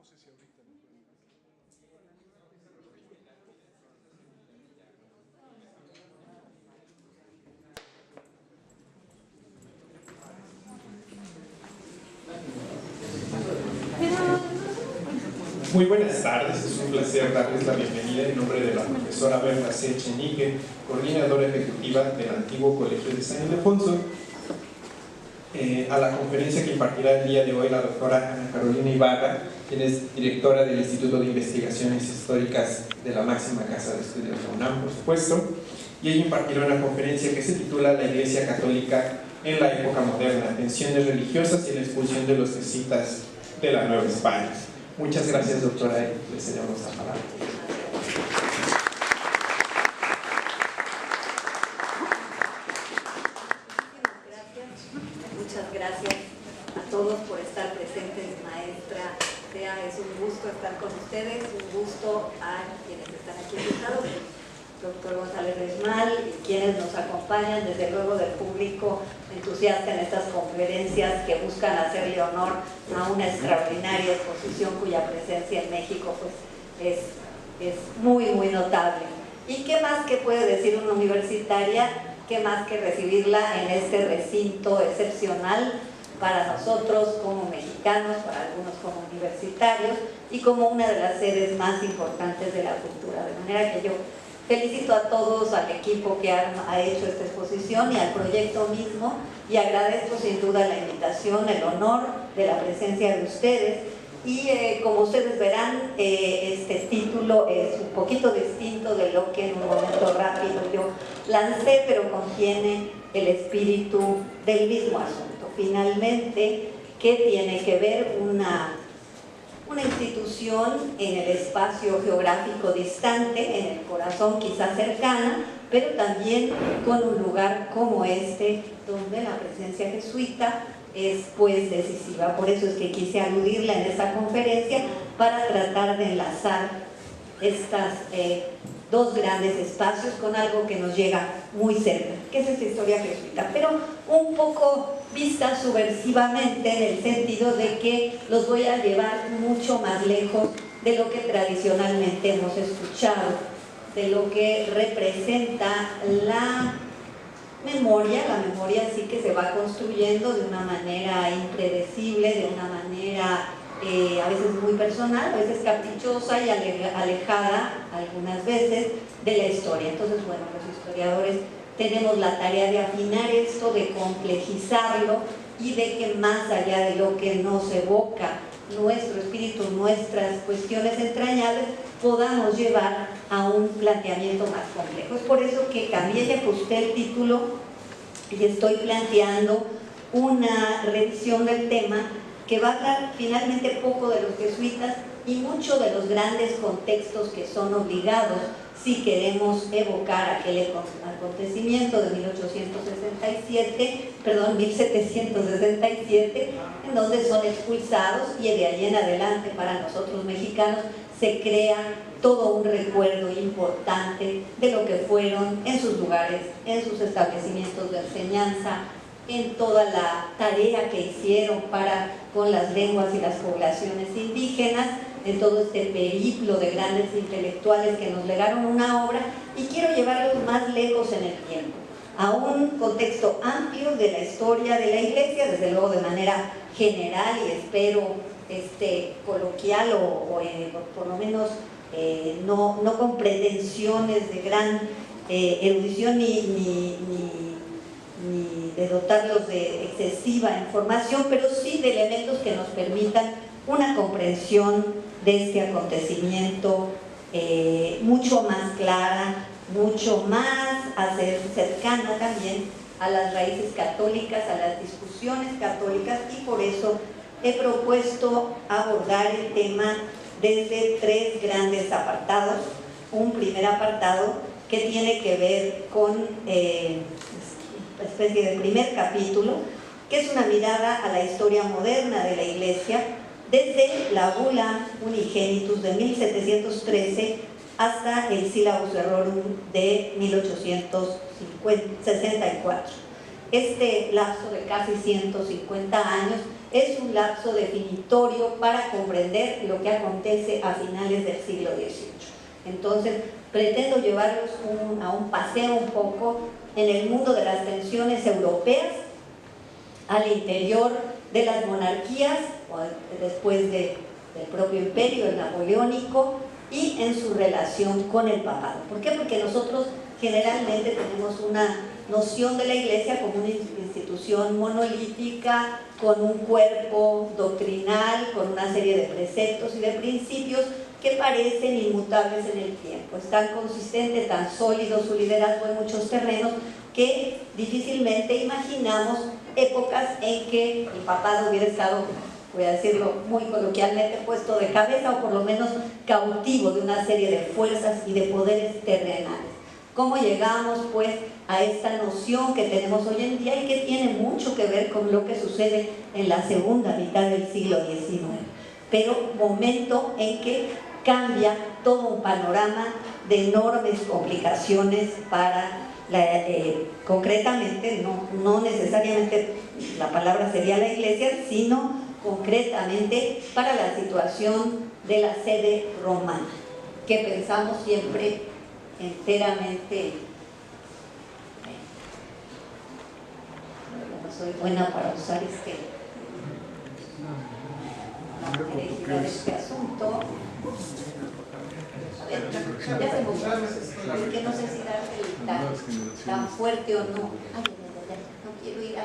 sé si ahorita lo pueden ver. Muy buenas tardes, es un placer darles la bienvenida en nombre de la profesora Berta C. Echenique, coordinadora ejecutiva del antiguo Colegio de San Ildefonso, a la conferencia que impartirá el día de hoy la doctora Ana Carolina Ibarra, quien es directora del Instituto de Investigaciones Históricas de la máxima casa de estudios de UNAM, por supuesto, y ella impartirá una conferencia que se titula La Iglesia Católica en la época moderna, tensiones religiosas y la expulsión de los jesuitas de la Nueva España. Muchas gracias, doctora, y le cedemos la palabra. Muchas gracias a todos por estar presentes, maestra. Es un gusto estar con ustedes, un gusto a quienes están aquí invitados, el doctor González Resmal y quienes nos acompañan, desde luego del público entusiasta en estas conferencias que buscan hacerle honor a una extraordinaria exposición cuya presencia en México pues, es muy, muy notable. ¿Y qué más que puede decir una universitaria? ¿Qué más que recibirla en este recinto excepcional para nosotros como mexicanos, para algunos como universitarios y como una de las sedes más importantes de la cultura? De manera que yo felicito a todos, al equipo que ha hecho esta exposición y al proyecto mismo, y agradezco sin duda la invitación, el honor de la presencia de ustedes. Y como ustedes verán, este título es un poquito distinto de lo que en un momento rápido yo lancé, pero contiene el espíritu del mismo asunto. Finalmente, ¿qué tiene que ver una institución en el espacio geográfico distante, en el corazón quizás cercana, pero también con un lugar como este, donde la presencia jesuita es pues decisiva? Por eso es que quise aludirla en esta conferencia, para tratar de enlazar estas dos grandes espacios con algo que nos llega muy cerca, que es esta historia jesuita, pero un poco vista subversivamente, en el sentido de que los voy a llevar mucho más lejos de lo que tradicionalmente hemos escuchado, de lo que representa la memoria sí que se va construyendo de una manera impredecible, de una manera a veces muy personal, a veces caprichosa y alejada algunas veces de la historia. Entonces, bueno, los historiadores tenemos la tarea de afinar esto, de complejizarlo y de que más allá de lo que nos evoca nuestro espíritu, nuestras cuestiones entrañables, podamos llevar a un planteamiento más complejo. Es por eso que cambié y ajusté el título y estoy planteando una revisión del tema que va a hablar finalmente poco de los jesuitas y mucho de los grandes contextos que son obligados si queremos evocar aquel acontecimiento de 1767, en donde son expulsados, y de ahí en adelante para nosotros mexicanos se crea todo un recuerdo importante de lo que fueron en sus lugares, en sus establecimientos de enseñanza, en toda la tarea que hicieron con las lenguas y las poblaciones indígenas, en todo este periplo de grandes intelectuales que nos legaron una obra. Y quiero llevarlos más lejos en el tiempo, a un contexto amplio de la historia de la Iglesia, desde luego de manera general y espero coloquial o por lo menos no con pretensiones de gran erudición ni de dotarlos de excesiva información, pero sí de elementos que nos permitan una comprensión de este acontecimiento mucho más clara, mucho más cercana también a las raíces católicas, a las discusiones católicas, y por eso he propuesto abordar el tema desde tres grandes apartados. Un primer apartado que tiene que ver con especie de primer capítulo, que es una mirada a la historia moderna de la Iglesia desde la Bula Unigenitus de 1713 hasta el Syllabus Errorum de 1864. Este lapso de casi 150 años es un lapso definitorio para comprender lo que acontece a finales del siglo XVIII. Entonces, pretendo llevarlos a un paseo un poco en el mundo de las tensiones europeas, al interior de las monarquías, después del propio imperio, el napoleónico, y en su relación con el papado. ¿Por qué? Porque nosotros generalmente tenemos una noción de la Iglesia como una institución monolítica, con un cuerpo doctrinal, con una serie de preceptos y de principios que parecen inmutables en el tiempo. Es tan consistente, tan sólido su liderazgo en muchos terrenos que difícilmente imaginamos épocas en que el papado hubiera estado, voy a decirlo muy coloquialmente, puesto de cabeza o por lo menos cautivo de una serie de fuerzas y de poderes terrenales. ¿Cómo llegamos pues a esta noción que tenemos hoy en día y que tiene mucho que ver con lo que sucede en la segunda mitad del siglo XIX? Pero momento en que cambia todo un panorama de enormes complicaciones para concretamente, no necesariamente la palabra sería la Iglesia, sino concretamente para la situación de la sede romana, que pensamos siempre enteramente, no soy buena para usar este asunto. A ver, ya se mostró, que no sé si darte tan fuerte o no. No quiero ir a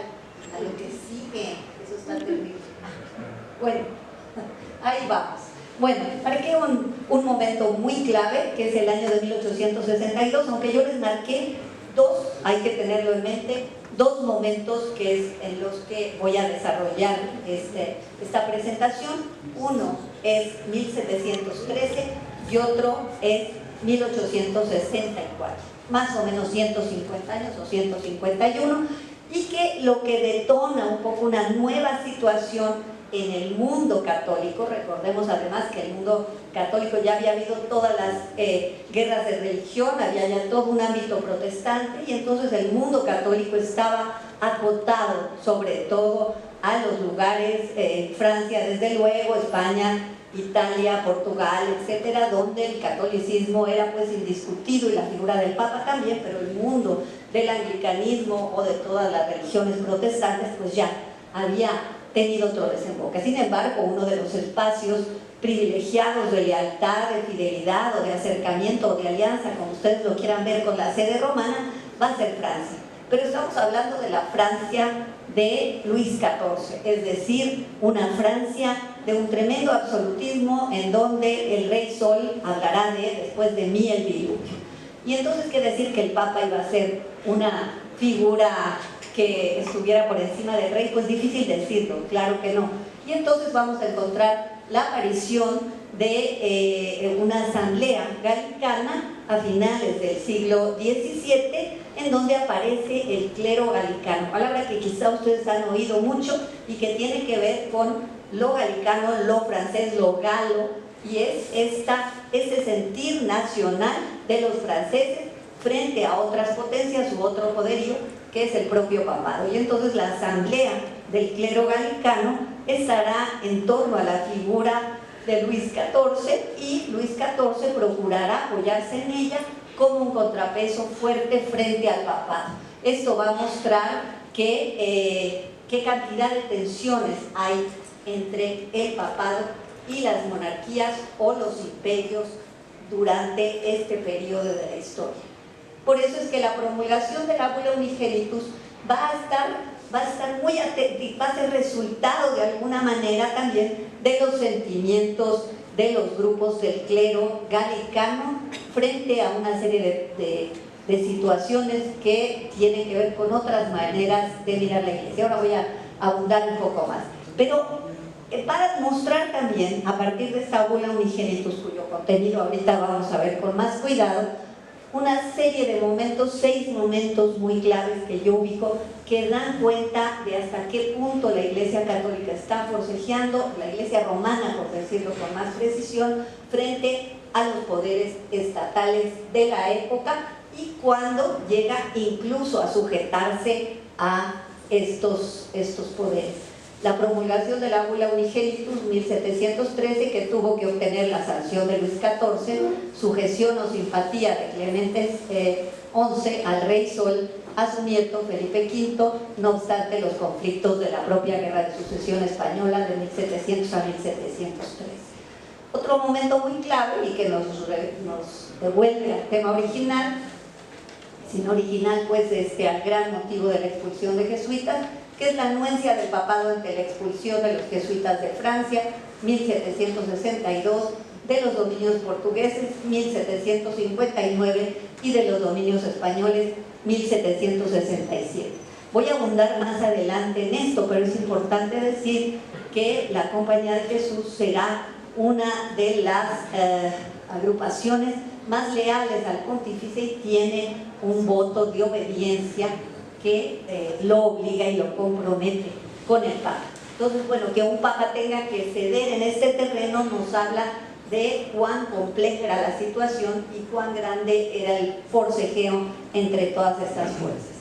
lo que sigue, eso está terrible. Bueno, ahí vamos. Bueno, marqué un momento muy clave, que es el año de 1862, aunque yo les marqué dos, hay que tenerlo en mente, dos momentos que es en los que voy a desarrollar esta presentación. Uno es 1713 y otro es 1864, más o menos 150 años o 151, y que lo que detona un poco una nueva situación en el mundo católico. Recordemos además que el mundo católico ya había habido todas las guerras de religión, había ya todo un ámbito protestante, y entonces el mundo católico estaba acotado sobre todo a los lugares, Francia desde luego, España, Italia, Portugal, etcétera, donde el catolicismo era pues indiscutido y la figura del Papa también, pero el mundo del anglicanismo o de todas las religiones protestantes pues ya había tenido otro desemboque. Sin embargo, uno de los espacios privilegiados de lealtad, de fidelidad o de acercamiento o de alianza, como ustedes lo quieran ver, con la sede romana, va a ser Francia. Pero estamos hablando de la Francia de Luis XIV, es decir, una Francia de un tremendo absolutismo en donde el rey Sol hablará de después de mí el diluvio. Y entonces, ¿qué decir que el Papa iba a ser una figura que estuviera por encima del rey? Pues difícil decirlo, claro que no. Y entonces vamos a encontrar la aparición de una asamblea galicana a finales del siglo XVII, en donde aparece el clero galicano, palabra que quizá ustedes han oído mucho y que tiene que ver con lo galicano, lo francés, lo galo, y es ese sentir nacional de los franceses frente a otras potencias u otro poderío que es el propio papado. Y entonces la asamblea del clero galicano estará en torno a la figura de Luis XIV, y Luis XIV procurará apoyarse en ella como un contrapeso fuerte frente al papado. Esto va a mostrar qué cantidad de tensiones hay entre el papado y las monarquías o los imperios durante este periodo de la historia. Por eso es que la promulgación del Abula Unigenitus va a ser resultado de alguna manera también de los sentimientos de los grupos del clero galicano frente a una serie de situaciones que tienen que ver con otras maneras de mirar la Iglesia. Ahora voy a abundar un poco más. Pero para mostrar también, a partir de esta Abula Unigenitus, cuyo contenido ahorita vamos a ver con más cuidado, una serie de momentos, 6 momentos muy claves que yo ubico, que dan cuenta de hasta qué punto la Iglesia Católica está forcejeando, la Iglesia Romana, por decirlo con más precisión, frente a los poderes estatales de la época, y cuando llega incluso a sujetarse a estos poderes. la promulgación de la Bula Unigenitus 1713, que tuvo que obtener la sanción de Luis XIV, sujeción o simpatía de Clemente XI al rey Sol, a su nieto Felipe V, no obstante los conflictos de la propia Guerra de Sucesión Española de 1700 a 1703. Otro momento muy clave y que nos devuelve al tema original, sin original pues al gran motivo de la expulsión de jesuitas, que es la anuencia del papado ante la expulsión de los jesuitas de Francia, 1762, de los dominios portugueses, 1759, y de los dominios españoles, 1767. Voy a abundar más adelante en esto, pero es importante decir que la Compañía de Jesús será una de las agrupaciones más leales al pontífice y tiene un voto de obediencia que lo obliga y lo compromete con el Papa. Entonces, bueno, que un Papa tenga que ceder en este terreno nos habla de cuán compleja era la situación y cuán grande era el forcejeo entre todas estas fuerzas.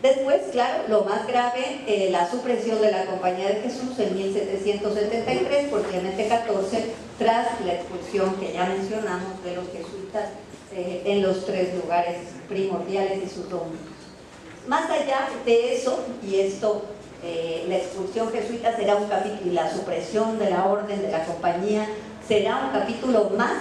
Después, claro, lo más grave, la supresión de la Compañía de Jesús en 1773 por Clemente XIV, tras la expulsión que ya mencionamos de los jesuitas en los 3 lugares primordiales y sus dominios. Más allá de eso, y esto, la expulsión jesuita será un capítulo, y la supresión de la orden de la compañía será un capítulo más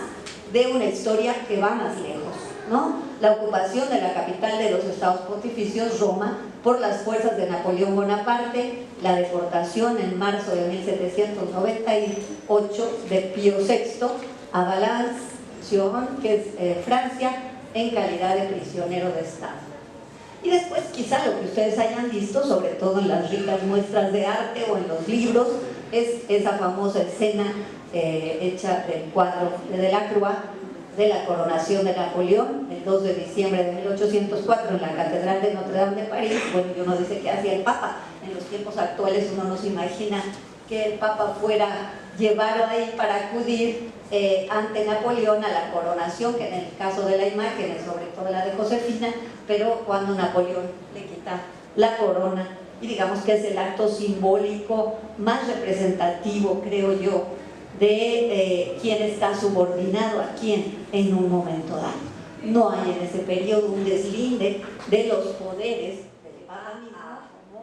de una historia que va más lejos, ¿no? La ocupación de la capital de los estados pontificios, Roma, por las fuerzas de Napoleón Bonaparte, la deportación en marzo de 1798 de Pío VI a Valence, que es Francia, en calidad de prisionero de Estado. Y después, quizá lo que ustedes hayan visto, sobre todo en las ricas muestras de arte o en los libros, es esa famosa escena hecha del cuadro de Delacroix de la coronación de Napoleón, el 2 de diciembre de 1804 en la Catedral de Notre Dame de París. Bueno, y uno dice que hacía el Papa. En los tiempos actuales uno no se imagina que el Papa fuera llevado ahí para acudir ante Napoleón a la coronación, que en el caso de la imagen es sobre todo la de Josefina, pero cuando Napoleón le quita la corona, y digamos que es el acto simbólico más representativo, creo yo, de quién está subordinado a quién en un momento dado. No hay en ese periodo un deslinde de los poderes del Papa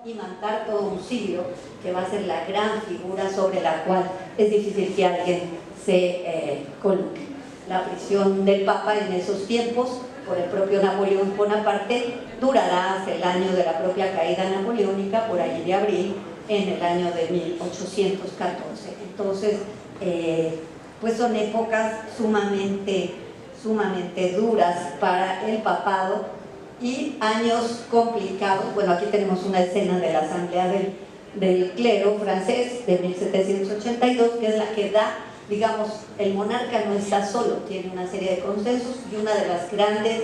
y mandar todo un siglo, que va a ser la gran figura sobre la cual es difícil que alguien se coloque. La prisión del Papa en esos tiempos por el propio Napoleón Bonaparte durará hasta el año de la propia caída napoleónica, por allí de abril, en el año de 1814. Entonces, pues son épocas sumamente duras para el papado y años complicados. Bueno, aquí tenemos una escena de la asamblea del clero francés de 1782, que es la que da, digamos, el monarca no está solo, tiene una serie de consensos, y una de las grandes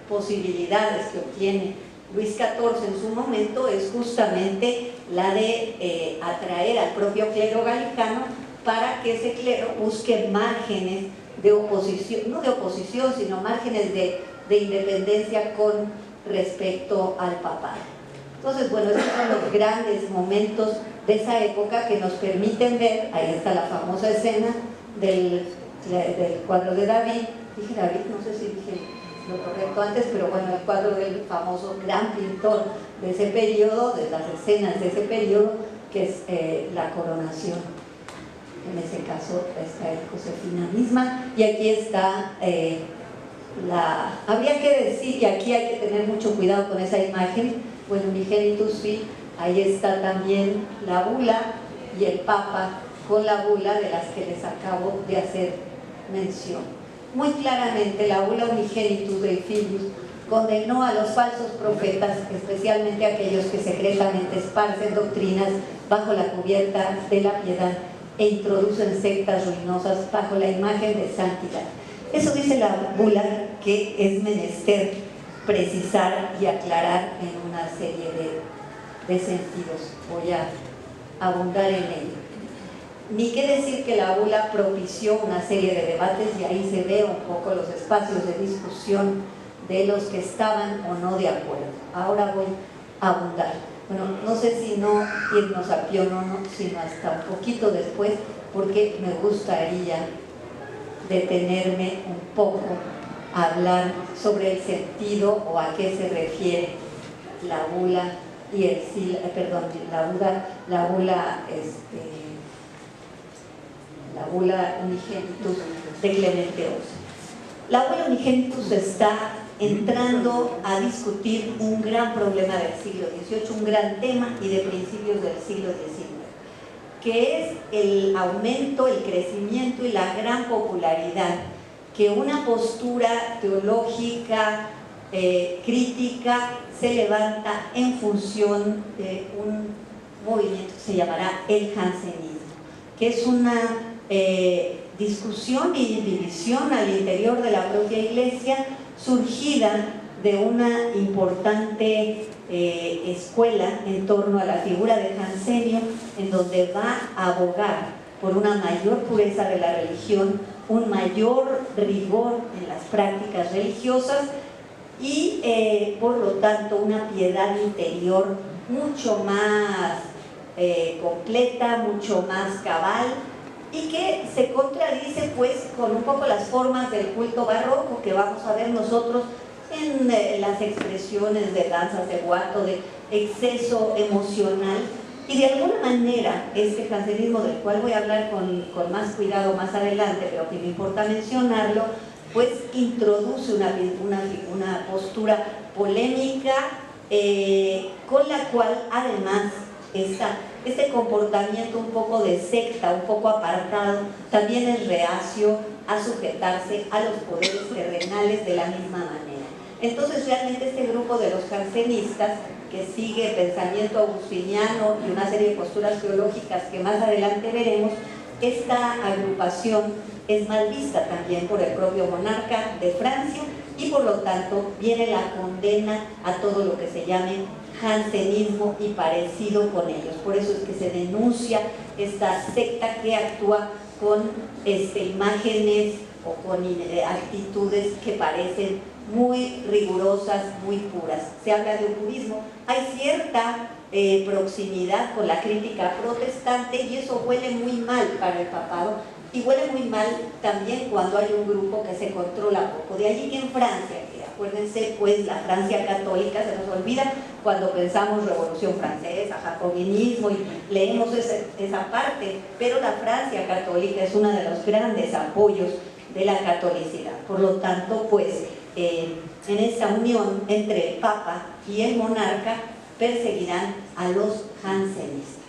posibilidades que obtiene Luis XIV en su momento es justamente la de atraer al propio clero galicano para que ese clero busque márgenes de oposición, no de oposición, sino márgenes de independencia con respecto al papado. Entonces, bueno, esos son los grandes momentos de esa época que nos permiten ver. Ahí está la famosa escena del cuadro de David. Dije David, no sé si dije lo correcto antes, pero bueno, el cuadro del famoso gran pintor de ese periodo, de las escenas de ese periodo, que es la coronación. En ese caso está Josefina misma, y aquí está habría que decir, y aquí hay que tener mucho cuidado con esa imagen, bueno, Unigenitus, sí, ahí está también la bula y el Papa con la bula de las que les acabo de hacer mención. Muy claramente la bula Unigenitus de Filius condenó a los falsos profetas, especialmente aquellos que secretamente esparcen doctrinas bajo la cubierta de la piedad e introducen sectas ruinosas bajo la imagen de santidad. Eso dice la bula, que es menester precisar y aclarar en una serie de sentidos. Voy a abundar en ello. Ni qué decir que la bula propició una serie de debates, y ahí se ve un poco los espacios de discusión de los que estaban o no de acuerdo. Ahora voy a abundar. bueno, no sé si no irnos a Pío IX, sino hasta un poquito después, porque me gustaría detenerme un poco a hablar sobre el sentido o a qué se refiere la bula y el la bula Unigenitus de Clemente XI. La bula Unigenitus está entrando a discutir un gran problema del siglo XVIII, un gran tema y de principios del siglo XIX, que es el aumento, el crecimiento y la gran popularidad que una postura teológica crítica se levanta en función de un movimiento que se llamará el jansenismo, que es una discusión y división al interior de la propia Iglesia, surgida de una importante escuela en torno a la figura de Jansenio, en donde va a abogar por una mayor pureza de la religión, un mayor rigor en las prácticas religiosas y por lo tanto una piedad interior mucho más completa, mucho más cabal, y que se contradice pues con un poco las formas del culto barroco que vamos a ver nosotros en las expresiones de danzas de guato, de exceso emocional. Y de alguna manera este jansenismo, del cual voy a hablar con más cuidado más adelante, pero que me importa mencionarlo, pues introduce una postura polémica con la cual además este comportamiento un poco de secta, un poco apartado, también es reacio a sujetarse a los poderes terrenales de la misma manera. Entonces realmente este grupo de los jansenistas, que sigue el pensamiento agustiniano y una serie de posturas teológicas que más adelante veremos, esta agrupación es mal vista también por el propio monarca de Francia y por lo tanto viene la condena a todo lo que se llame jansenismo y parecido con ellos. Por eso es que se denuncia esta secta que actúa con imágenes o con actitudes que parecen muy rigurosas, muy puras. Se habla de purismo, hay cierta proximidad con la crítica protestante y eso huele muy mal para el papado y huele muy mal también cuando hay un grupo que se controla poco. De allí que en Francia, que acuérdense pues la Francia católica se nos olvida cuando pensamos Revolución Francesa, jacobinismo y leemos esa parte, pero la Francia católica es uno de los grandes apoyos de la catolicidad. Por lo tanto pues en esta unión entre el Papa y el monarca perseguirán a los jansenistas.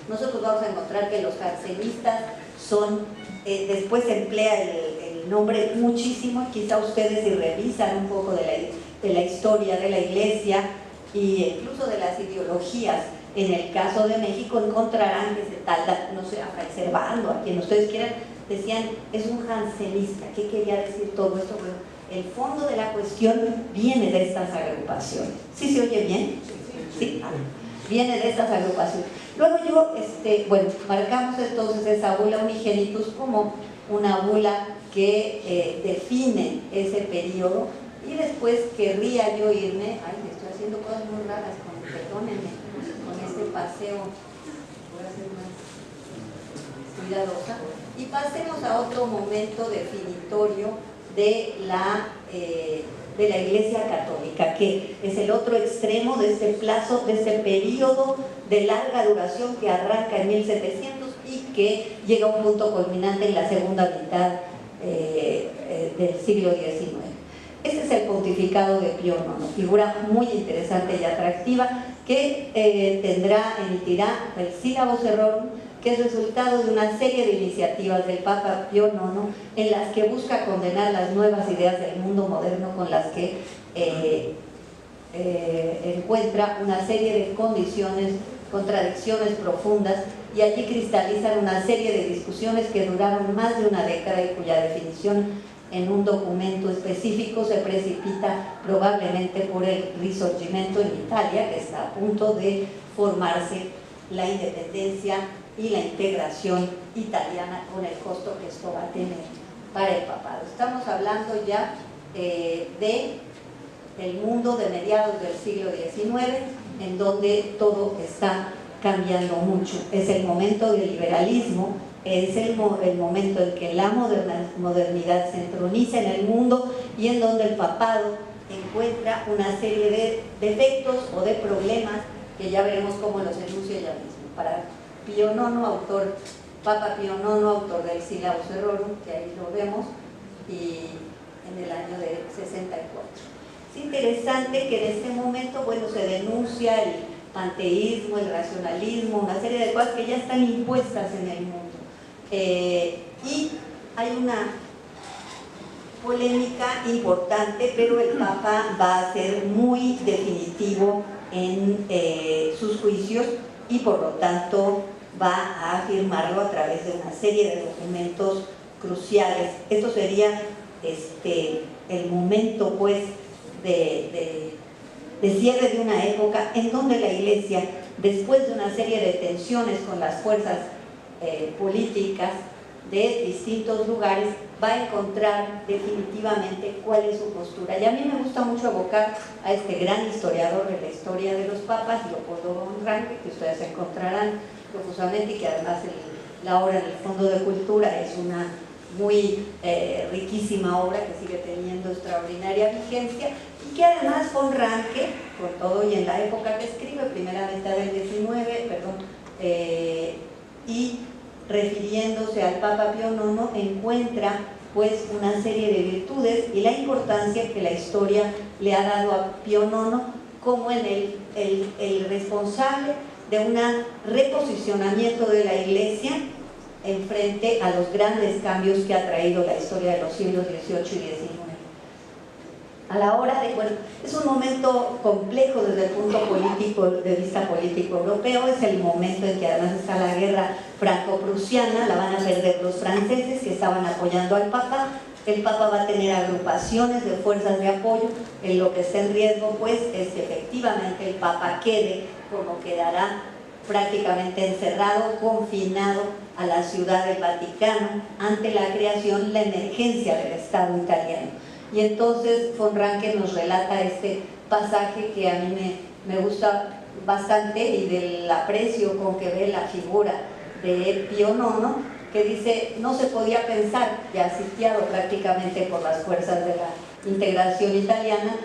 Nosotros vamos a encontrar que los jansenistas son, después se emplea el nombre muchísimo, quizá ustedes si revisan un poco de la historia de la Iglesia e incluso de las ideologías, en el caso de México encontrarán que se talda, no sé, a Fray Servando, a quien ustedes quieran, decían, es un jansenista. ¿Qué quería decir todo esto? Bueno, el fondo de la cuestión viene de estas agrupaciones. ¿Sí se oye bien? Sí. Viene de estas agrupaciones. Luego bueno, marcamos entonces esa bula Unigenitus como una bula que define ese periodo, y después querría yo irme, estoy haciendo cosas muy raras, perdónenme, con este paseo, voy a ser más cuidadosa, y pasemos a otro momento definitorio de la Iglesia Católica, que es el otro extremo de este plazo, de este periodo de larga duración que arranca en 1700 y que llega a un punto culminante en la segunda mitad del siglo XIX. Este es el pontificado de Pío IX, figura muy interesante y atractiva que emitirá el Sílabo Serrorum, que es resultado de una serie de iniciativas del Papa Pío IX en las que busca condenar las nuevas ideas del mundo moderno con las que encuentra una serie de contradicciones profundas, y allí cristalizan una serie de discusiones que duraron más de una década y cuya definición en un documento específico se precipita probablemente por el Risorgimento en Italia, que está a punto de formarse la independencia y la integración italiana, con el costo que esto va a tener para el papado. Estamos hablando ya del mundo de mediados del siglo XIX, en donde todo está cambiando mucho. Es el momento del liberalismo, es el momento en que la modernidad se entroniza en el mundo y en donde el papado encuentra una serie de defectos o de problemas que ya veremos cómo los enuncia ella misma. Para Pío IX, Papa Pío IX, autor del Syllabus Errorum, que ahí lo vemos, y en el año de 64. Es interesante que en este momento, bueno, se denuncia el panteísmo, el racionalismo, una serie de cosas que ya están impuestas en el mundo. Y hay una polémica importante, pero el Papa va a ser muy definitivo en sus juicios y por lo tanto va a afirmarlo a través de una serie de documentos cruciales. Esto sería el momento pues de cierre de una época en donde la Iglesia, después de una serie de tensiones con las fuerzas políticas de distintos lugares, va a encontrar definitivamente cuál es su postura. Y a mí me gusta mucho evocar a este gran historiador de la historia de los papas, Leopoldo von Ranke, que ustedes encontrarán profusamente y que además la obra en el Fondo de Cultura es una muy riquísima obra que sigue teniendo extraordinaria vigencia y que además von Ranke, con todo y en la época que escribe, primera mitad del 19, y refiriéndose al Papa Pío IX, encuentra pues una serie de virtudes y la importancia que la historia le ha dado a Pío IX como en el responsable de un reposicionamiento de la Iglesia en frente a los grandes cambios que ha traído la historia de los siglos XVIII y XIX. A la hora de, bueno, es un momento complejo desde el punto de vista político europeo, es el momento en que además está la guerra franco-prusiana, la van a perder los franceses que estaban apoyando al Papa, el Papa va a tener agrupaciones de fuerzas de apoyo, en lo que está en riesgo pues es que efectivamente el Papa quede como quedará prácticamente encerrado, confinado a la ciudad del Vaticano ante la creación, la emergencia del Estado italiano. Y entonces von Ranke nos relata este pasaje que a mí me gusta bastante y del aprecio con que ve la figura de Pío IX, que dice, no se podía pensar, ya sitiado prácticamente por las fuerzas de la integración italiana,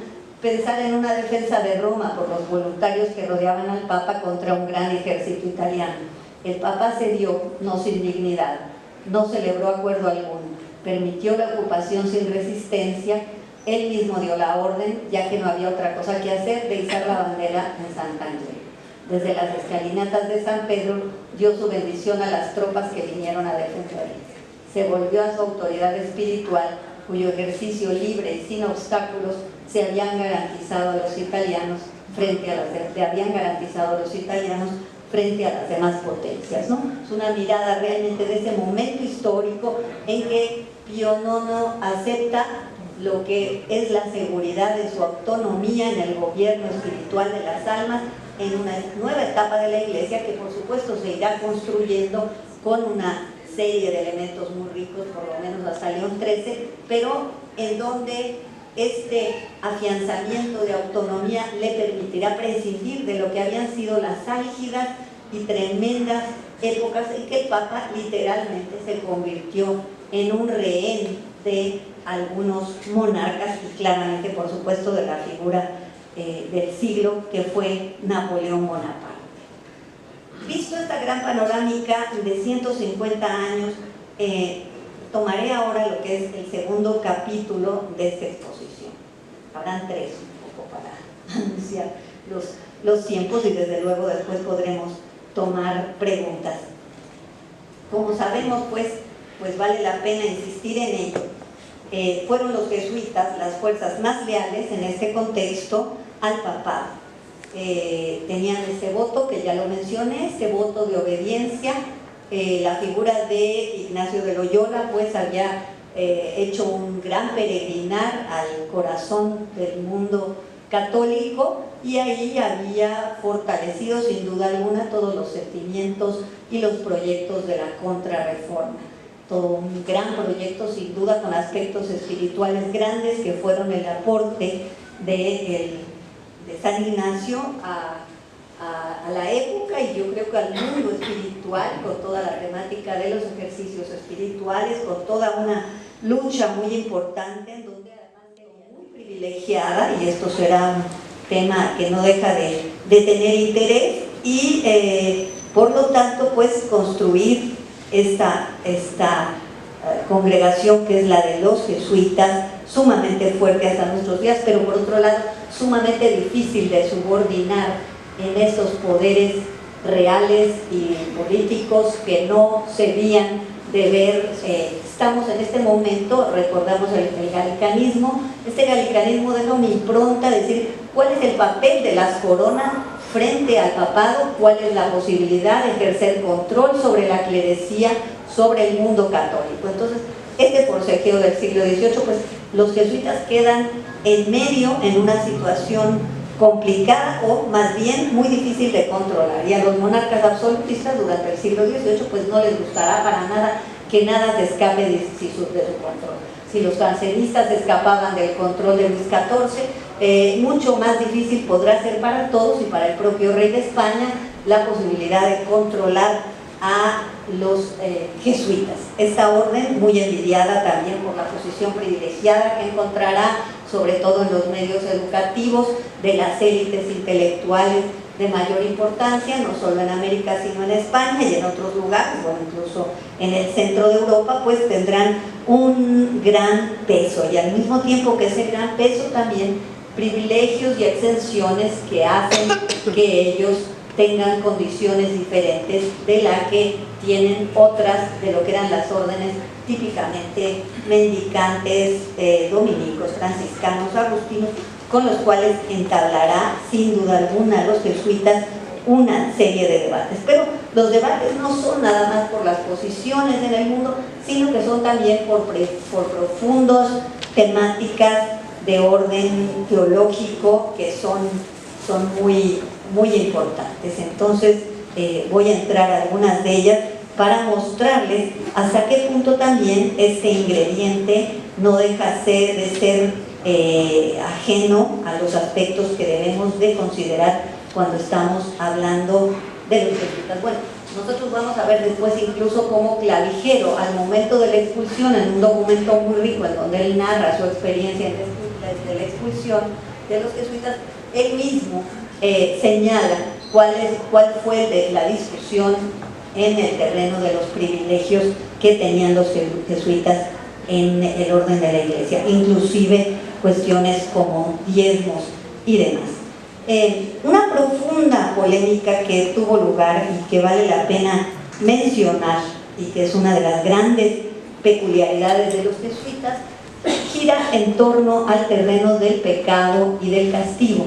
pensar en una defensa de Roma por los voluntarios que rodeaban al Papa contra un gran ejército italiano. El Papa cedió, no sin dignidad, no celebró acuerdo alguno, permitió la ocupación sin resistencia, él mismo dio la orden, ya que no había otra cosa que hacer, de izar la bandera en Sant'Angelo. Desde las escalinatas de San Pedro dio su bendición a las tropas que vinieron a defenderle. Se volvió a su autoridad espiritual, cuyo ejercicio libre y sin obstáculos se habían garantizado a los italianos frente a las demás potencias, ¿no? Es una mirada realmente de ese momento histórico en que Pío IX acepta lo que es la seguridad de su autonomía en el gobierno espiritual de las almas en una nueva etapa de la Iglesia que por supuesto se irá construyendo con una serie de elementos muy ricos, por lo menos hasta León XIII, pero en donde este afianzamiento de autonomía le permitirá prescindir de lo que habían sido las álgidas y tremendas épocas en que el Papa literalmente se convirtió en un rehén de algunos monarcas y claramente, por supuesto, de la figura del siglo que fue Napoleón Bonaparte. Visto esta gran panorámica de 150 años, tomaré ahora lo que es el segundo capítulo de esta exposición. Habrán tres, un poco para anunciar los tiempos y desde luego después podremos tomar preguntas. Como sabemos, pues vale la pena insistir en ello. Fueron los jesuitas las fuerzas más leales en este contexto al papado. Tenían ese voto que ya lo mencioné, ese voto de obediencia. La figura de Ignacio de Loyola pues había hecho un gran peregrinar al corazón del mundo católico y ahí había fortalecido sin duda alguna todos los sentimientos y los proyectos de la contrarreforma. Todo un gran proyecto sin duda con aspectos espirituales grandes que fueron el aporte de San Ignacio a la época y yo creo que al mundo espiritual, con toda la temática de los ejercicios espirituales, con toda una lucha muy importante, en donde además de muy privilegiada, y esto será un tema que no deja de tener interés, y por lo tanto pues construir esta congregación que es la de los jesuitas, sumamente fuerte hasta nuestros días, pero por otro lado sumamente difícil de subordinar en estos poderes reales y políticos que no se veían de ver. Estamos en este momento, recordamos el galicanismo. Este galicanismo deja una impronta, decir cuál es el papel de las coronas frente al papado, cuál es la posibilidad de ejercer control sobre la clerecía, sobre el mundo católico. Entonces, este forcejeo del siglo XVIII, pues los jesuitas quedan en medio en una situación complicada o más bien muy difícil de controlar, y a los monarcas absolutistas durante el siglo XVIII pues no les gustará para nada que nada se escape de su control. Si los jansenistas escapaban del control de Luis XIV, mucho más difícil podrá ser para todos y para el propio rey de España la posibilidad de controlar a los jesuitas. Esta orden, muy envidiada también por la posición privilegiada que encontrará, sobre todo en los medios educativos, de las élites intelectuales de mayor importancia, no solo en América, sino en España y en otros lugares, o incluso en el centro de Europa, pues tendrán un gran peso, y al mismo tiempo que ese gran peso también privilegios y exenciones que hacen que ellos tengan condiciones diferentes de las que tienen otras de lo que eran las órdenes típicamente mendicantes, dominicos, franciscanos, agustinos, con los cuales entablará sin duda alguna los jesuitas una serie de debates. Pero los debates no son nada más por las posiciones en el mundo, sino que son también por profundas temáticas de orden teológico que son muy importantes. Entonces voy a entrar a algunas de ellas para mostrarles hasta qué punto también este ingrediente no deja de ser ajeno a los aspectos que debemos de considerar cuando estamos hablando de los jesuitas. Bueno, nosotros vamos a ver después incluso cómo Clavijero, al momento de la expulsión, en un documento muy rico en donde él narra su experiencia de la expulsión de los jesuitas, él mismo señala cuál fue la discusión en el terreno de los privilegios que tenían los jesuitas en el orden de la Iglesia, inclusive cuestiones como diezmos y demás. Una profunda polémica que tuvo lugar y que vale la pena mencionar, y que es una de las grandes peculiaridades de los jesuitas, gira en torno al terreno del pecado y del castigo,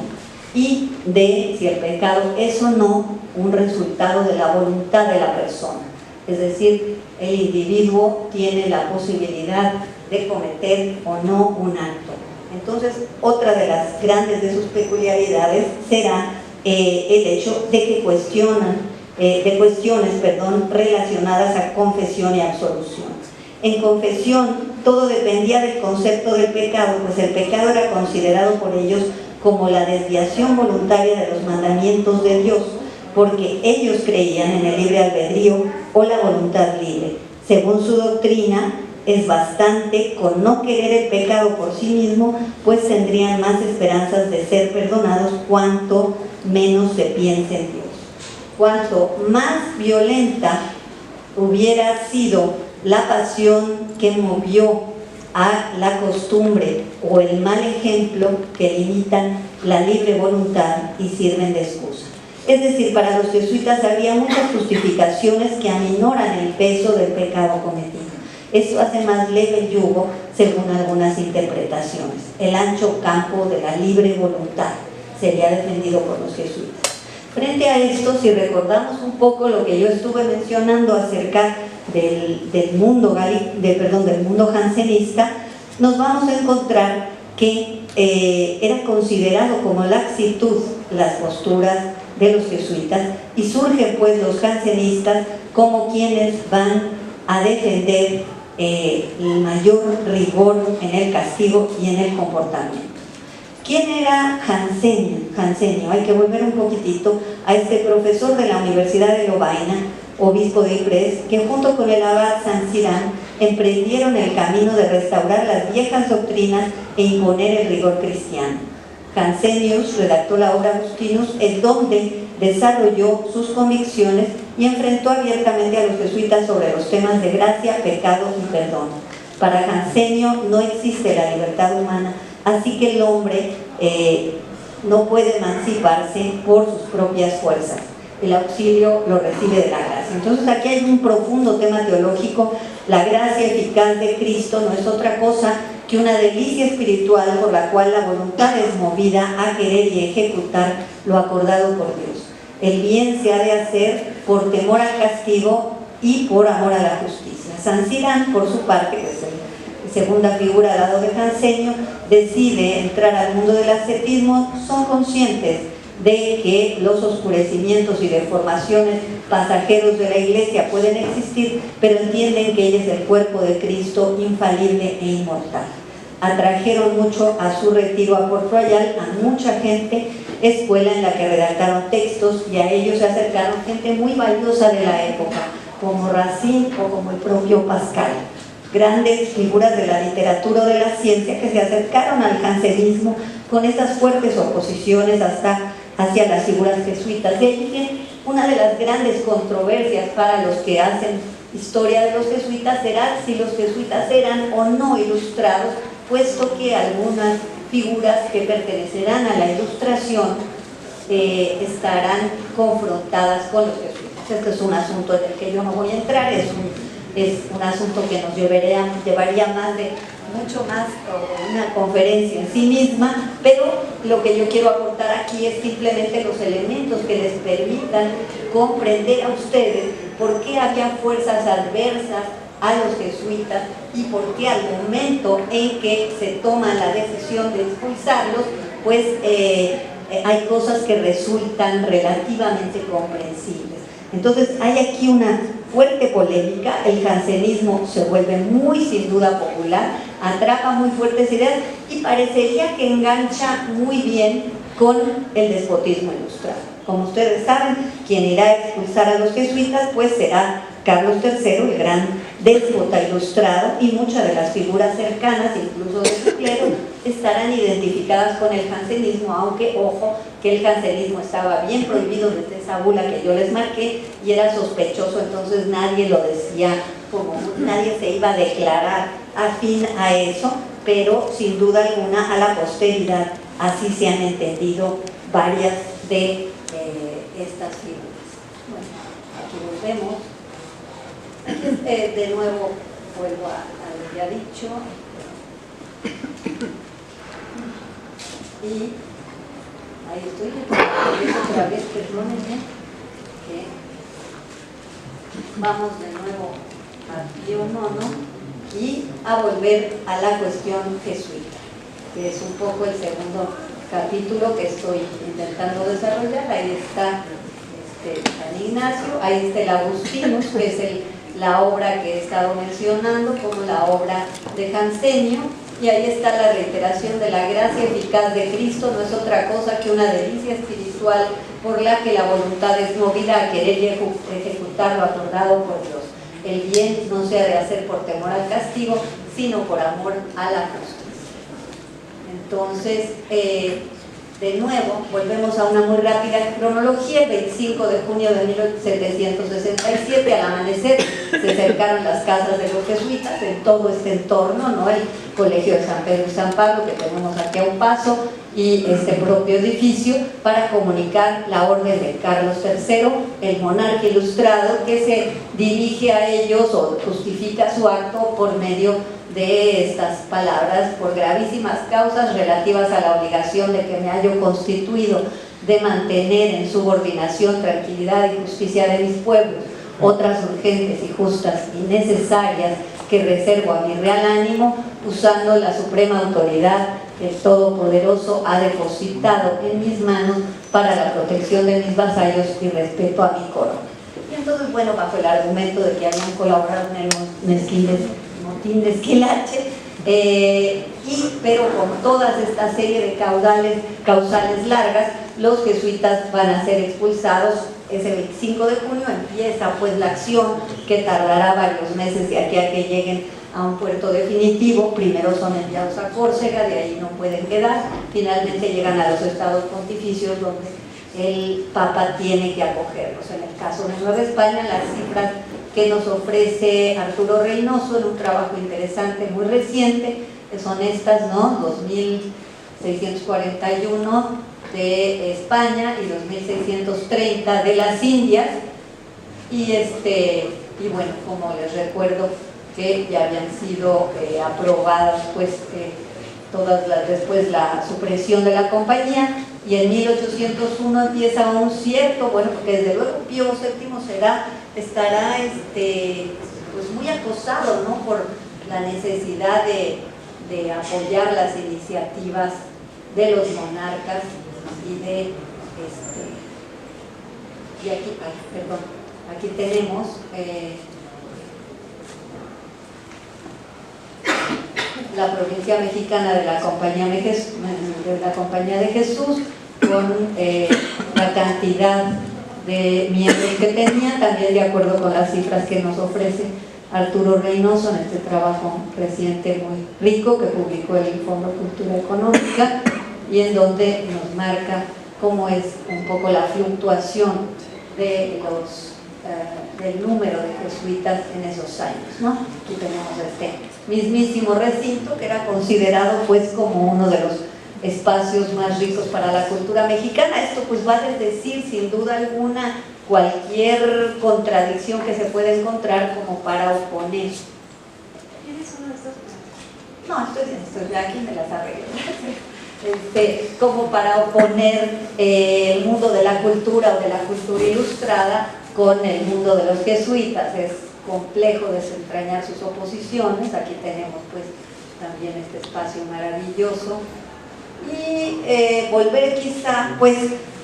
y de si el pecado es o no un resultado de la voluntad de la persona. Es decir, el individuo tiene la posibilidad de cometer o no un acto. Entonces, otra de las grandes de sus peculiaridades será el hecho de que cuestiones relacionadas a confesión y absolución. En confesión, todo dependía del concepto del pecado, pues el pecado era considerado por ellos como la desviación voluntaria de los mandamientos de Dios, porque ellos creían en el libre albedrío o la voluntad libre. Según su doctrina, es bastante con no querer el pecado por sí mismo, pues tendrían más esperanzas de ser perdonados cuanto menos se piense en Dios. Cuanto más violenta hubiera sido la pasión que movió a la costumbre o el mal ejemplo que limitan la libre voluntad y sirven de excusa. Es decir, para los jesuitas había muchas justificaciones que aminoran el peso del pecado cometido. Eso hace más leve el yugo, según algunas interpretaciones. El ancho campo de la libre voluntad sería defendido por los jesuitas. Frente a esto, si recordamos un poco lo que yo estuve mencionando acerca del mundo jansenista, nos vamos a encontrar que era considerado como laxitud las posturas de los jesuitas, y surgen pues los jansenistas como quienes van a defender el mayor rigor en el castigo y en el comportamiento. ¿Quién era Jansenio? Hay que volver un poquitito a este profesor de la Universidad de Lovaina, obispo de Ypres, que junto con el abad San Cirán emprendieron el camino de restaurar las viejas doctrinas e imponer el rigor cristiano. Jansenius redactó la obra Agustinus, en donde desarrolló sus convicciones y enfrentó abiertamente a los jesuitas sobre los temas de gracia, pecado y perdón. Para Jansenio no existe la libertad humana, así que el hombre no puede emanciparse por sus propias fuerzas. El auxilio lo recibe de la gracia. Entonces aquí hay un profundo tema teológico. La gracia eficaz de Cristo no es otra cosa que una delicia espiritual por la cual la voluntad es movida a querer y ejecutar lo acordado por Dios. El bien se ha de hacer por temor al castigo y por amor a la justicia. San Cirán, por su parte, que es la segunda figura al lado de Jansenio, decide entrar al mundo del ascetismo. Son conscientes de que los oscurecimientos y deformaciones pasajeros de la Iglesia pueden existir, pero entienden que ella es el cuerpo de Cristo, infalible e inmortal. Atrajeron mucho a su retiro a Port Royal a mucha gente, escuela en la que redactaron textos, y a ellos se acercaron gente muy valiosa de la época, como Racine o como el propio Pascal, grandes figuras de la literatura o de la ciencia que se acercaron al jansenismo con esas fuertes oposiciones hacia las figuras jesuitas. De ahí que una de las grandes controversias para los que hacen historia de los jesuitas será si los jesuitas eran o no ilustrados, puesto que algunas figuras que pertenecerán a la ilustración estarán confrontadas con los jesuitas. Este es un asunto en el que yo no voy a entrar, es un asunto que nos llevaría mucho más una conferencia en sí misma, pero lo que yo quiero aportar aquí es simplemente los elementos que les permitan comprender a ustedes por qué había fuerzas adversas a los jesuitas y por qué al momento en que se toma la decisión de expulsarlos, pues hay cosas que resultan relativamente comprensibles. Entonces hay aquí una fuerte polémica. El jansenismo se vuelve muy, sin duda, popular, atrapa muy fuertes ideas y parecería que engancha muy bien con el despotismo ilustrado. Como ustedes saben, quien irá a expulsar a los jesuitas pues será Carlos III, el gran déspota ilustrado, y muchas de las figuras cercanas, incluso de su clero, estarán identificadas con el jansenismo, aunque, ojo, que el jansenismo estaba bien prohibido desde esa bula que yo les marqué y era sospechoso, entonces nadie lo decía, como nadie se iba a declarar afín a eso, pero sin duda alguna a la posteridad así se han entendido varias de estas figuras. Bueno, aquí nos vemos. De nuevo vuelvo a lo que ha dicho y ahí estoy otra vez, perdónenme, que vamos de nuevo a Pío IX y a volver a la cuestión jesuita, que es un poco el segundo capítulo que estoy intentando desarrollar. Ahí está San Ignacio, ahí está el Agustinus, que es la obra que he estado mencionando como la obra de Jansenio, y ahí está la reiteración de la gracia eficaz de Cristo. No es otra cosa que una delicia espiritual por la que la voluntad es movida a querer y ejecutar lo acordado por Dios. El bien no se ha de hacer por temor al castigo, sino por amor a la justicia. Entonces, de nuevo, volvemos a una muy rápida cronología. El 25 de junio de 1767, al amanecer, se cercaron las casas de los jesuitas en todo este entorno, ¿no? El Colegio de San Pedro y San Pablo, que tenemos aquí a un paso, y este propio edificio, para comunicar la orden de Carlos III, el monarca ilustrado, que se dirige a ellos o justifica su acto por medio de estas palabras: por gravísimas causas relativas a la obligación de que me hallo constituido de mantener en subordinación, tranquilidad y justicia de mis pueblos, otras urgentes y justas y necesarias que reservo a mi real ánimo, usando la suprema autoridad que el Todopoderoso ha depositado en mis manos para la protección de mis vasallos y respeto a mi corona. Y entonces, bueno, bajo el argumento de que habían colaborado en el motín de Esquilache, Pero con todas esta serie de causales largas, los jesuitas van a ser expulsados. Ese 25 de junio empieza pues la acción que tardará varios meses de aquí a que lleguen a un puerto definitivo. Primero son enviados a Córcega, de ahí no pueden quedar, finalmente llegan a los estados pontificios donde el Papa tiene que acogerlos. En el caso de Nueva España, las cifras que nos ofrece Arturo Reynoso en un trabajo interesante, muy reciente, que son estas, ¿no? 2.641 de España y 2.630 de las Indias, y bueno, como les recuerdo que ya habían sido aprobadas pues después la supresión de la compañía, y en 1801 empieza un cierto, bueno, porque desde luego Pío VII estará pues muy acosado, ¿no?, por la necesidad de apoyar las iniciativas de los monarcas y y aquí tenemos la provincia mexicana de la Compañía de Jesús, con la cantidad de miembros que tenía, también de acuerdo con las cifras que nos ofrece Arturo Reynoso en este trabajo reciente muy rico que publicó el Fondo Cultura Económica, y en donde nos marca cómo es un poco la fluctuación de del número de jesuitas en esos años, ¿no? Aquí tenemos este mismísimo recinto que era considerado pues como uno de los espacios más ricos para la cultura mexicana. Esto pues va a decir sin duda alguna cualquier contradicción que se pueda encontrar como para oponer. ¿Tienes uno de estos? No, estoy aquí, me las arreglo. Como para oponer el mundo de la cultura o de la cultura ilustrada con el mundo de los jesuitas. Es complejo desentrañar sus oposiciones. Aquí tenemos pues también este espacio maravilloso, y volver quizá pues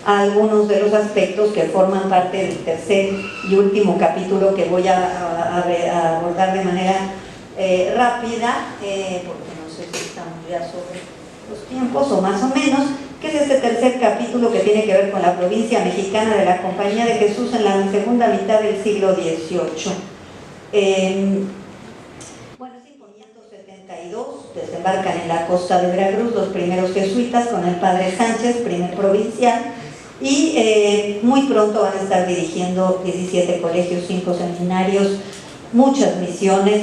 a algunos de los aspectos que forman parte del tercer y último capítulo que voy a abordar de manera rápida, porque no sé si estamos ya sobre los tiempos o más o menos, que es este tercer capítulo que tiene que ver con la provincia mexicana de la Compañía de Jesús en la segunda mitad del siglo XVIII. Bueno, en 1572 desembarcan en la costa de Veracruz los primeros jesuitas con el padre Sánchez, primer provincial, y muy pronto van a estar dirigiendo 17 colegios, 5 seminarios, muchas misiones,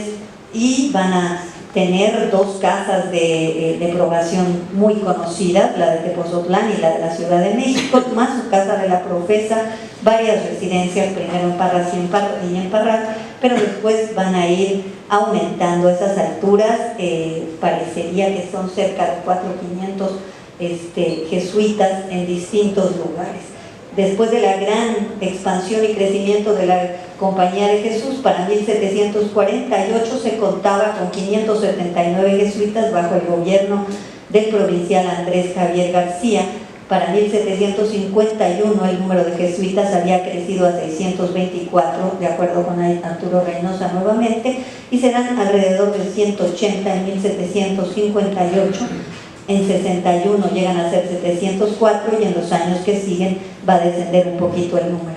y van a tener 2 casas de probación muy conocidas, la de Tepozotlán y la de la Ciudad de México, más su casa de la Profesa, varias residencias, primero en Parras y en Parral, pero después van a ir aumentando esas alturas. Parecería que son cerca de 400 jesuitas en distintos lugares. Después de la gran expansión y crecimiento de la Compañía de Jesús, para 1748 se contaba con 579 jesuitas bajo el gobierno del provincial Andrés Javier García. Para 1751 el número de jesuitas había crecido a 624, de acuerdo con Arturo Reynoso nuevamente, y serán alrededor de 180 en 1758. En 61 llegan a ser 704, y en los años que siguen va a descender un poquito el número.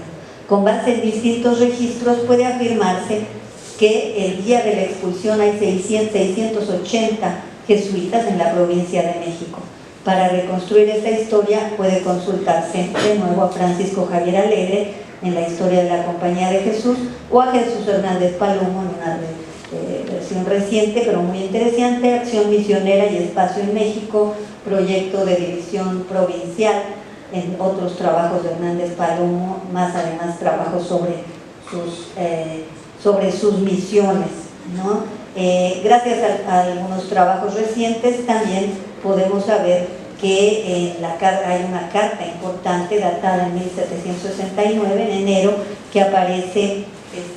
Con base en distintos registros puede afirmarse que el día de la expulsión hay 680 jesuitas en la provincia de México. Para reconstruir esta historia puede consultarse de nuevo a Francisco Javier Alegre en la historia de la Compañía de Jesús, o a Jesús Hernández Palomo en una versión reciente pero muy interesante, Acción Misionera y Espacio en México, proyecto de división provincial, en otros trabajos de Hernández Palomo, más además trabajos sobre sus misiones, ¿no? Gracias a algunos trabajos recientes también podemos saber que hay una carta importante datada en 1769, en enero, que aparece,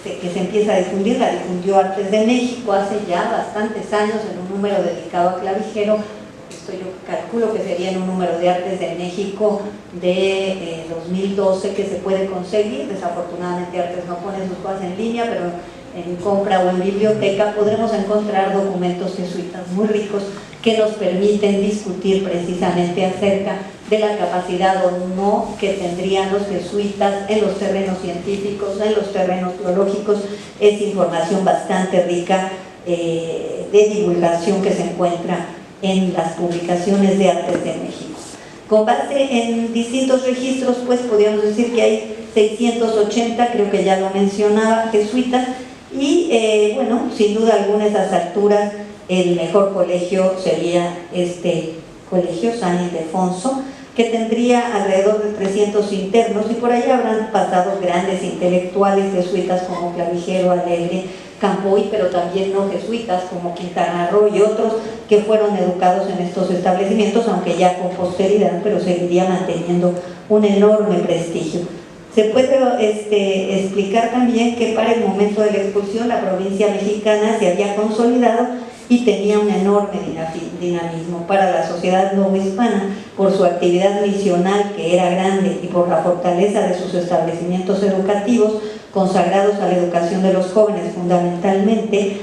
que se empieza a difundir. La difundió Artes de México hace ya bastantes años en un número dedicado a clavijero. Esto yo calculo que sería en un número de Artes de México de 2012 que se puede conseguir. Desafortunadamente Artes no pone sus cosas en línea, pero en compra o en biblioteca, podremos encontrar documentos jesuitas muy ricos que nos permiten discutir precisamente acerca de la capacidad o no que tendrían los jesuitas en los terrenos científicos, en los terrenos teológicos. Es información bastante rica de divulgación que se encuentra en las publicaciones de Artes de México. Con base en distintos registros, pues podríamos decir que hay 680, creo que ya lo mencionaba, jesuitas, y bueno, sin duda alguna a esas alturas el mejor colegio sería este colegio San Ildefonso, que tendría alrededor de 300 internos, y por ahí habrán pasado grandes intelectuales jesuitas como Clavijero, Alegre, Campoy, pero también no jesuitas como Quintana Roo y otros que fueron educados en estos establecimientos, aunque ya con posteridad, pero seguiría manteniendo un enorme prestigio. Se puede explicar también que para el momento de la expulsión la provincia mexicana se había consolidado y tenía un enorme dinamismo. Para la sociedad novohispana, por su actividad misional que era grande y por la fortaleza de sus establecimientos educativos consagrados a la educación de los jóvenes, fundamentalmente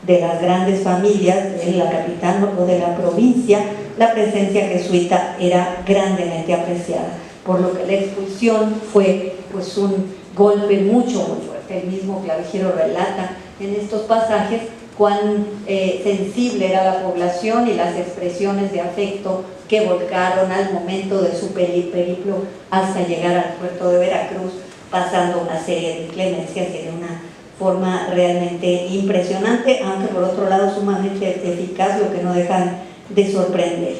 de las grandes familias de la capital o de la provincia, la presencia jesuita era grandemente apreciada, por lo que la expulsión fue pues un golpe muy fuerte. El mismo Clavijero relata en estos pasajes cuán sensible era la población y las expresiones de afecto que volcaron al momento de su periplo hasta llegar al puerto de Veracruz, pasando una serie de inclemencias y de una forma realmente impresionante, aunque por otro lado sumamente eficaz, lo que no deja de sorprender.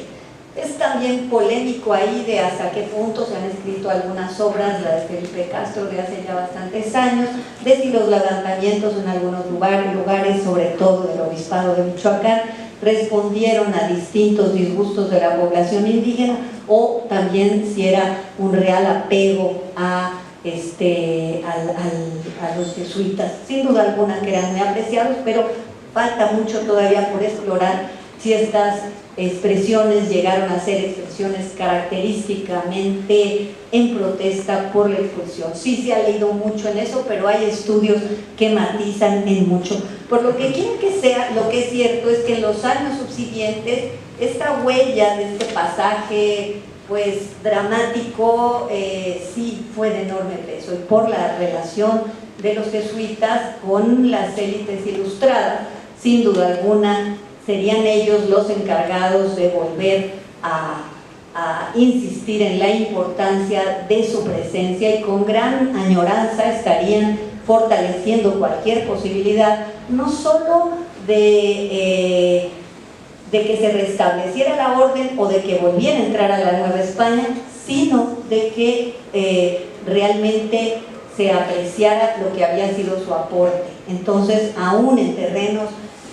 Es también polémico ahí de hasta qué punto se han escrito algunas obras, la de Felipe Castro de hace ya bastantes años, de si los levantamientos en algunos lugares, sobre todo del obispado de Michoacán, respondieron a distintos disgustos de la población indígena, o también si era un real apego a los jesuitas. Sin duda alguna que eran muy apreciados, pero falta mucho todavía por explorar si estas expresiones llegaron a ser expresiones característicamente en protesta por la expulsión. Sí se ha leído mucho en eso, pero hay estudios que matizan en mucho. Por lo que quiera que sea, lo que es cierto es que en los años subsiguientes esta huella de este pasaje pues dramático sí fue de enorme peso, y por la relación de los jesuitas con las élites ilustradas, sin duda alguna serían ellos los encargados de volver a insistir en la importancia de su presencia, y con gran añoranza estarían fortaleciendo cualquier posibilidad, no solo de que se restableciera la orden o de que volviera a entrar a la Nueva España, sino de que realmente se apreciara lo que había sido su aporte. Entonces, aún en terrenos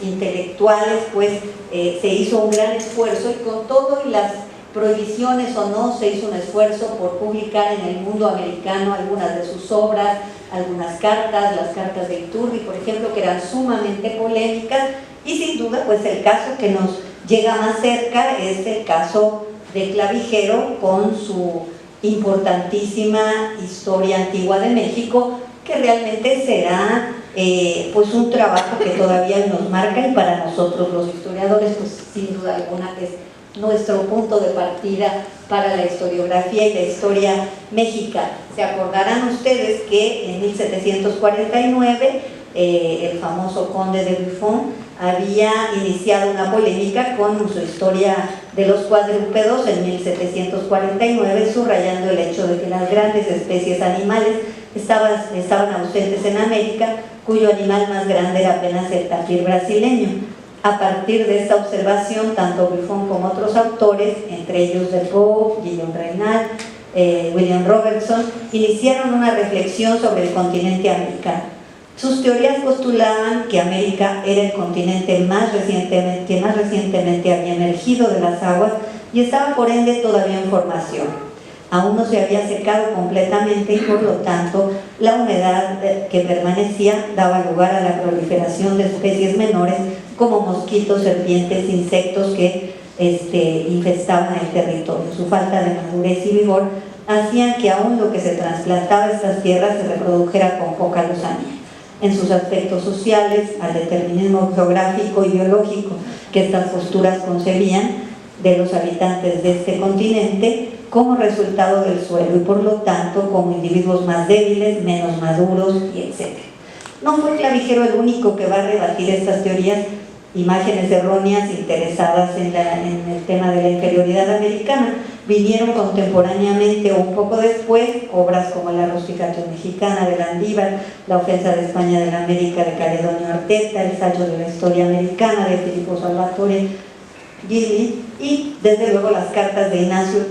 intelectuales, pues se hizo un gran esfuerzo, y con todo y las prohibiciones o no, se hizo un esfuerzo por publicar en el mundo americano algunas de sus obras, algunas cartas, las cartas de Iturbi, por ejemplo, que eran sumamente polémicas, y sin duda, pues el caso que nos llega más cerca es el caso de Clavijero con su importantísima Historia Antigua de México, que realmente será pues un trabajo que todavía nos marca, y para nosotros los historiadores pues sin duda alguna es nuestro punto de partida para la historiografía y la historia mexicana. Se acordarán ustedes que en 1749 el famoso conde de Buffon había iniciado una polémica con su Historia de los cuadrúpedos en 1749, subrayando el hecho de que las grandes especies animales estaban ausentes en América, cuyo animal más grande era apenas el tapir brasileño. A partir de esta observación, tanto Buffon como otros autores, entre ellos Defoe, Guillaume Reynal, William Robertson, iniciaron una reflexión sobre el continente americano. Sus teorías postulaban que América era el continente que más recientemente había emergido de las aguas y estaba por ende todavía en formación. Aún no se había secado completamente, y por lo tanto la humedad que permanecía daba lugar a la proliferación de especies menores como mosquitos, serpientes, insectos que infestaban el territorio. Su falta de madurez y vigor hacían que aún lo que se trasplantaba a estas tierras se reprodujera con poca lozanía. en sus aspectos sociales, al determinismo geográfico y biológico que estas posturas concebían de los habitantes de este continente como resultado del suelo y por lo tanto como individuos más débiles, menos maduros y etc. No fue Clavijero el único que va a rebatir estas teorías, imágenes erróneas interesadas en el tema de la inferioridad americana. Vinieron contemporáneamente o un poco después obras como La rusticación mexicana de Landívar, La ofensa de España de la América de Caledonio Arteta, El ensayo de la historia americana de Filippo Salvatore Gili y desde luego las cartas de Ignacio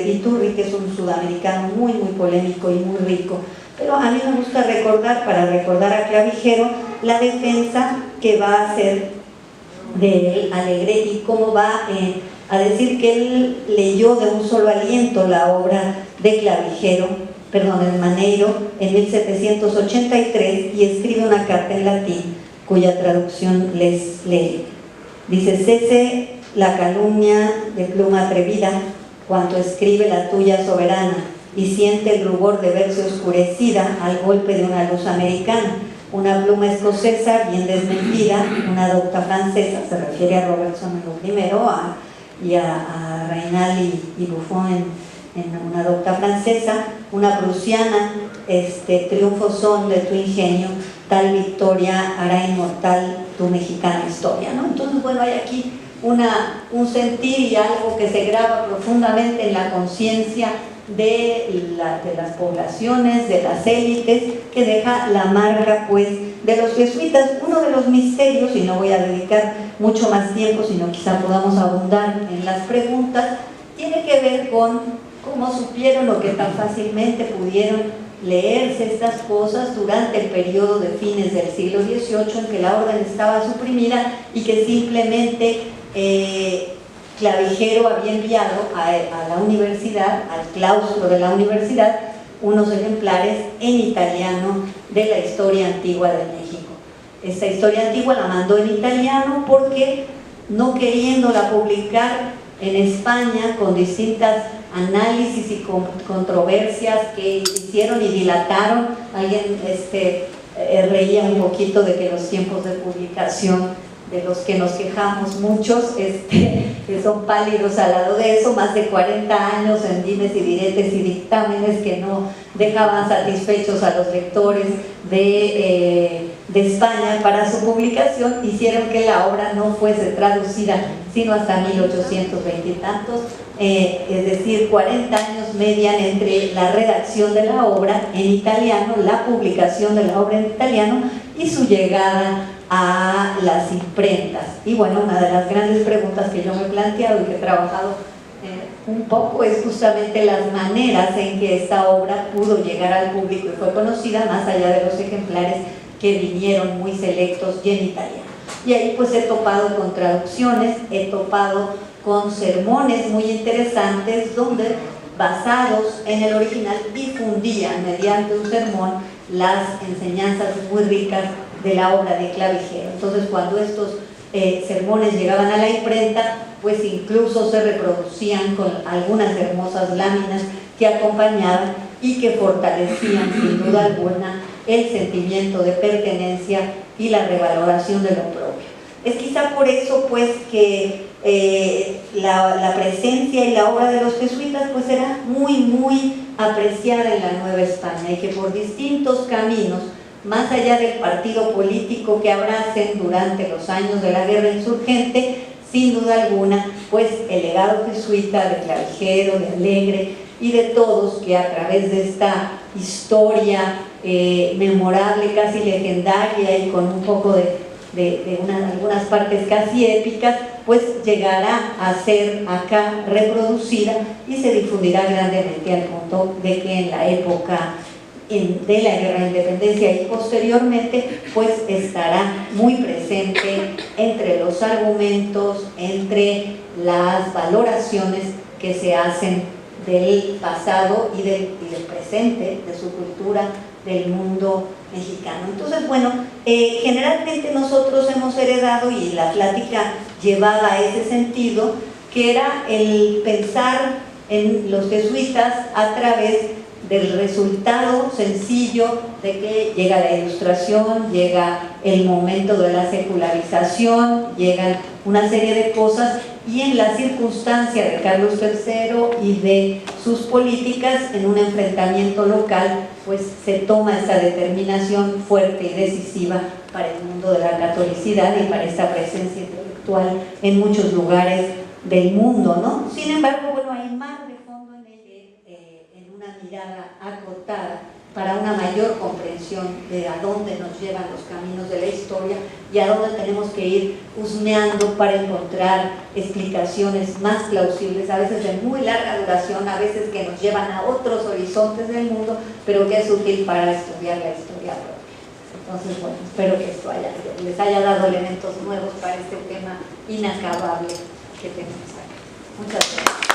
Iturri, que es un sudamericano muy polémico y muy rico. Pero a mí me gusta recordar, para recordar a Clavijero, la defensa que va a hacer de Allegretti, cómo va a decir que él leyó de un solo aliento la obra de Clavijero, de Maneiro, en 1783 y escribe una carta en latín cuya traducción les lee. Dice: cese la calumnia de pluma atrevida, cuanto escribe la tuya soberana, y siente el rubor de verse oscurecida al golpe de una luz americana. Una pluma escocesa bien desmentida, una docta francesa, se refiere a Robertson en lo primero, y a Raynal y Buffon en una docta francesa, una prusiana, triunfo son de tu ingenio, tal victoria hará inmortal tu mexicana historia, ¿no? Entonces, bueno, hay aquí un sentir y algo que se graba profundamente en la conciencia de las poblaciones, de las élites, que deja la marca pues de los jesuitas. Uno de los misterios, y no voy a dedicar mucho más tiempo, sino quizá podamos abundar en las preguntas, tiene que ver con cómo supieron o que tan fácilmente pudieron leerse estas cosas durante el periodo de fines del siglo XVIII en que la orden estaba suprimida y que simplemente Clavijero había enviado a la universidad, al claustro de la universidad, unos ejemplares en italiano de la historia antigua de México. Esta historia antigua la mandó en italiano porque, no queriéndola publicar en España con distintas análisis y controversias que hicieron y dilataron, alguien reía un poquito de que los tiempos de publicación de los que nos quejamos muchos, que son pálidos al lado de eso, más de 40 años en dimes y diretes y dictámenes que no dejaban satisfechos a los lectores de España para su publicación, hicieron que la obra no fuese traducida sino hasta 1820 y tantos, es decir, 40 años median entre la redacción de la obra en italiano, la publicación de la obra en italiano y su llegada a las imprentas. Y bueno, una de las grandes preguntas que yo me he planteado y que he trabajado un poco es justamente las maneras en que esta obra pudo llegar al público y fue conocida, más allá de los ejemplares que vinieron muy selectos y en italiano. Y ahí pues he topado con traducciones, he topado con sermones muy interesantes donde, basados en el original, difundían mediante un sermón las enseñanzas muy ricas de la obra de Clavijero. Entonces, cuando estos sermones llegaban a la imprenta, pues incluso se reproducían con algunas hermosas láminas que acompañaban y que fortalecían sin duda alguna el sentimiento de pertenencia y la revaloración de lo propio. Es quizá por eso pues que la presencia y la obra de los jesuitas pues era muy apreciada en la Nueva España y que por distintos caminos, más allá del partido político que abracen durante los años de la guerra insurgente, sin duda alguna, pues el legado jesuita de Clavijero, de Alegre y de todos que a través de esta historia memorable, casi legendaria y con un poco de algunas partes casi épicas, pues llegará a ser acá reproducida y se difundirá grandemente al punto de que en la época de la guerra de independencia y posteriormente pues estará muy presente entre los argumentos, entre las valoraciones que se hacen del pasado y del presente, de su cultura, del mundo mexicano. Entonces, bueno, generalmente nosotros hemos heredado, y la plática llevaba a ese sentido, que era el pensar en los jesuitas a través del resultado sencillo de que llega la Ilustración, llega el momento de la secularización, llegan una serie de cosas, y en la circunstancia de Carlos III y de sus políticas, en un enfrentamiento local, pues se toma esa determinación fuerte y decisiva para el mundo de la catolicidad y para esta presencia intelectual en muchos lugares del mundo, ¿no? Sin embargo, bueno, hay más de fondo en una mirada acotada para una mayor comprensión de a dónde nos llevan los caminos de la historia y a dónde tenemos que ir husmeando para encontrar explicaciones más plausibles, a veces de muy larga duración, a veces que nos llevan a otros horizontes del mundo, pero que es útil para estudiar la historia propia. Entonces, bueno, espero que esto les haya dado elementos nuevos para este tema inacabable que tenemos aquí. Muchas gracias.